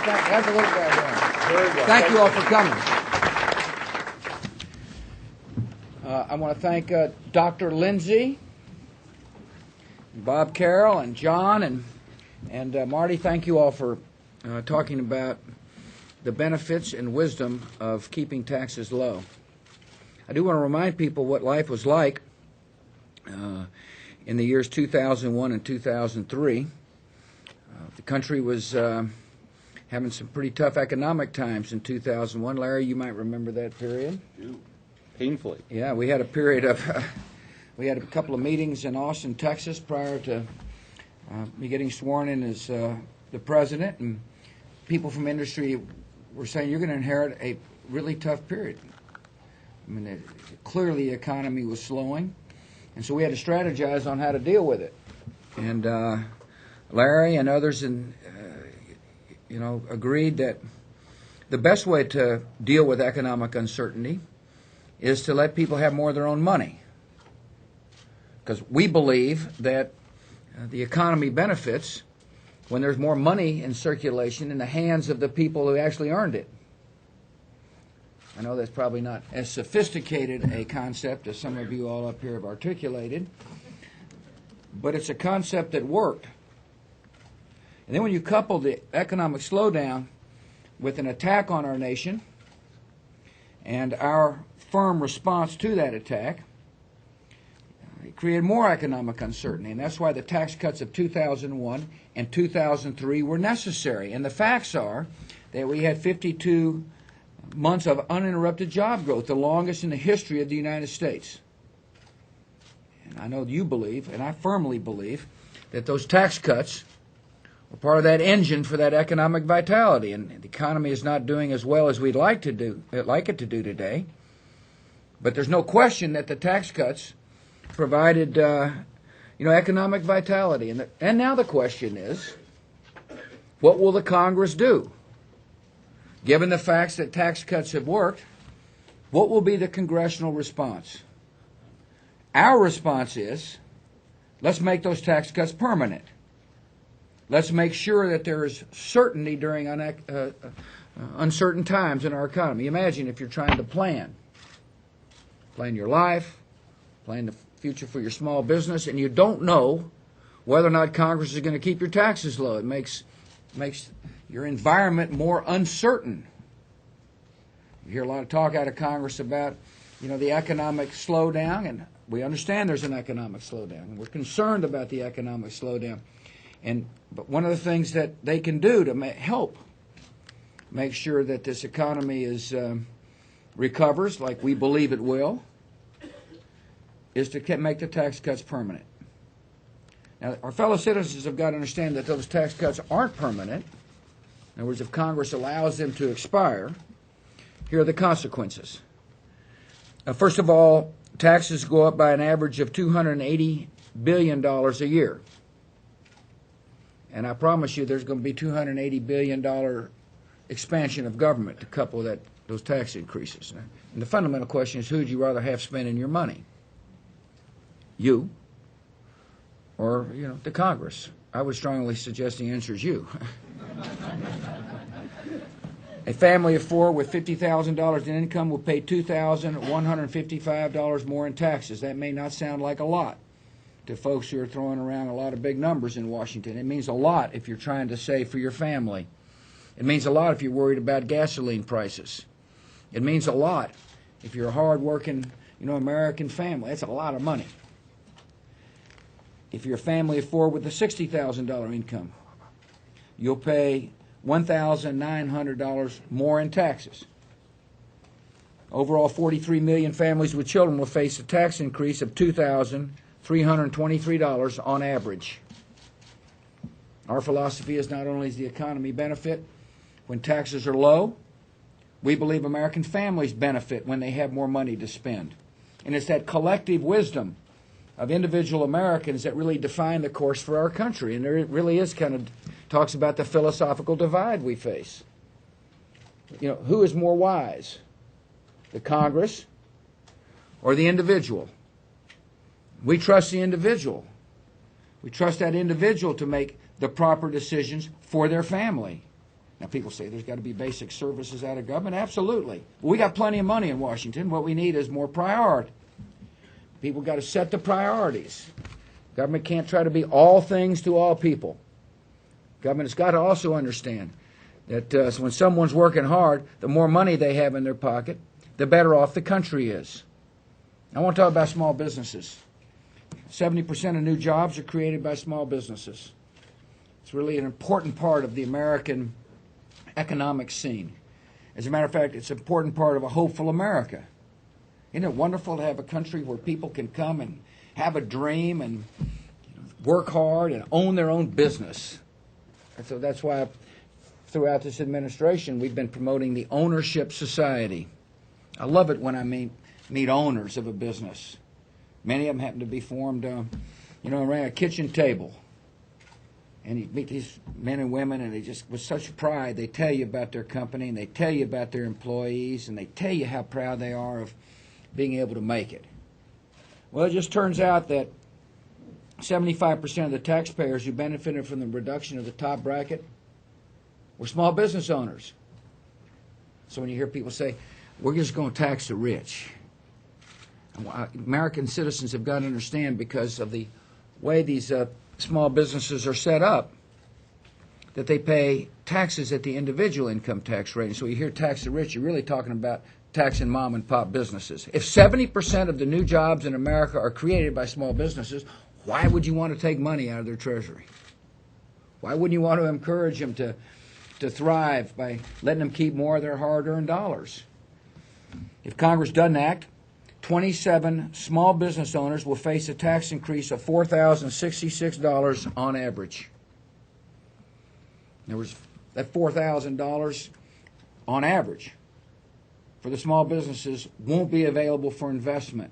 That's a little background. Very well. Thank you all for coming. I want to thank Dr. Lindsay, Bob Carroll, and John, and Marty. Thank you all for talking about the benefits and wisdom of keeping taxes low. I do want to remind people what life was like in the years 2001 and 2003. The country was having some pretty tough economic times in 2001. Larry, you might remember that period. Painfully. Yeah, we had a period of, we had a couple of meetings in Austin, Texas prior to me getting sworn in as the president, and people from industry were saying, you're going to inherit a really tough period. I mean, clearly the economy was slowing, and so we had to strategize on how to deal with it. And Larry and others, agreed that the best way to deal with economic uncertainty is to let people have more of their own money, because we believe that the economy benefits when there's more money in circulation in the hands of the people who actually earned it. I know that's probably not as sophisticated a concept as some of you all up here have articulated, but it's a concept that worked. And then when you couple the economic slowdown with an attack on our nation and our firm response to that attack, it created more economic uncertainty. And that's why the tax cuts of 2001 and 2003 were necessary. And the facts are that we had 52 months of uninterrupted job growth, the longest in the history of the United States. And I know you believe, and I firmly believe, that those tax cuts were part of that engine for that economic vitality. And the economy is not doing as well as we'd like it to do today. But there's no question that the tax cuts provided, economic vitality. And now the question is, what will the Congress do? Given the facts that tax cuts have worked, what will be the congressional response? Our response is, let's make those tax cuts permanent. Let's make sure that there is certainty during uncertain times in our economy. Imagine if you're trying to plan your life, plan the future for your small business, and you don't know whether or not Congress is going to keep your taxes low. It makes your environment more uncertain. You hear a lot of talk out of Congress about, the economic slowdown, and we understand there's an economic slowdown, and we're concerned about the economic slowdown. But one of the things that they can do to help make sure that this economy recovers, like we believe it will, is to make the tax cuts permanent. Now, our fellow citizens have got to understand that those tax cuts aren't permanent. In other words, if Congress allows them to expire, here are the consequences. First of all, taxes go up by an average of $280 billion a year. And I promise you there's going to be $280 billion expansion of government to couple those tax increases. And the fundamental question is, who would you rather have spending your money? You or, the Congress? I would strongly suggest the answer is you. A family of four with $50,000 in income will pay $2,155 more in taxes. That may not sound like a lot to folks who are throwing around a lot of big numbers in Washington. It means a lot if you're trying to save for your family. It means a lot if you're worried about gasoline prices. It means a lot if you're a hard-working, American family. That's a lot of money. If you're a family of four with a $60,000 income, you'll pay $1,900 more in taxes. Overall, 43 million families with children will face a tax increase of $2,323 on average. Our philosophy is not only does the economy benefit when taxes are low, we believe American families benefit when they have more money to spend. And it's that collective wisdom of individual Americans that really define the course for our country. And there it really is talks about the philosophical divide we face. Who is more wise? The Congress or the individual? We trust the individual. We trust that individual to make the proper decisions for their family. Now, people say there's got to be basic services out of government. Absolutely. We got plenty of money in Washington. What we need is more priority. People got to set the priorities. Government can't try to be all things to all people. Government has got to also understand that when someone's working hard, the more money they have in their pocket, the better off the country is. I want to talk about small businesses. 70% of new jobs are created by small businesses. It's really an important part of the American economic scene. As a matter of fact, it's an important part of a hopeful America. Isn't it wonderful to have a country where people can come and have a dream and work hard and own their own business? And so that's why throughout this administration we've been promoting the ownership society. I love it when I meet owners of a business. Many of them happen to be formed, around a kitchen table. And you meet these men and women, and they just, with such pride, they tell you about their company, and they tell you about their employees, and they tell you how proud they are of being able to make it. Well, it just turns out that 75% of the taxpayers who benefited from the reduction of the top bracket were small business owners. So when you hear people say, we're just going to tax the rich, American citizens have got to understand, because of the way these small businesses are set up, that they pay taxes at the individual income tax rate. And so you hear tax the rich, you're really talking about taxing mom and pop businesses. If 70% of the new jobs in America are created by small businesses, why would you want to take money out of their treasury? Why wouldn't you want to encourage them to thrive by letting them keep more of their hard-earned dollars? If Congress doesn't act, 27 small business owners will face a tax increase of $4,066 on average. There was that $4,000 on average for the small businesses won't be available for investment,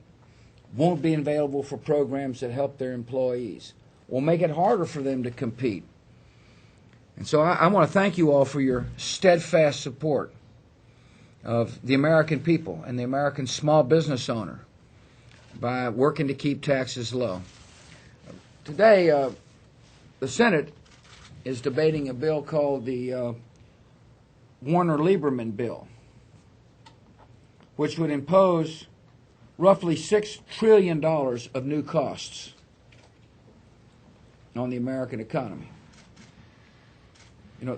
won't be available for programs that help their employees, will make it harder for them to compete. And so I want to thank you all for your steadfast support of the American people and the American small business owner by working to keep taxes low. Today, the Senate is debating a bill called the Warner-Lieberman bill, which would impose roughly $6 trillion of new costs on the American economy.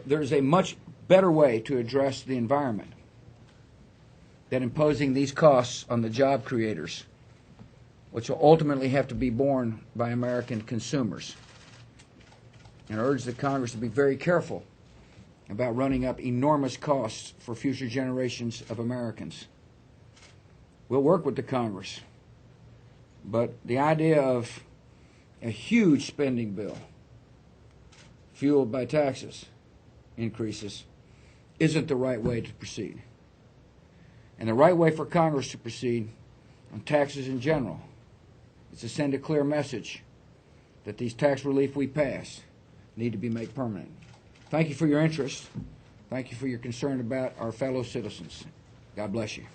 There's a much better way to address the environment than imposing these costs on the job creators, which will ultimately have to be borne by American consumers. And I urge the Congress to be very careful about running up enormous costs for future generations of Americans. We'll work with the Congress, but the idea of a huge spending bill fueled by taxes increases isn't the right way to proceed. And the right way for Congress to proceed on taxes in general is to send a clear message that these tax relief we pass need to be made permanent. Thank you for your interest. Thank you for your concern about our fellow citizens. God bless you.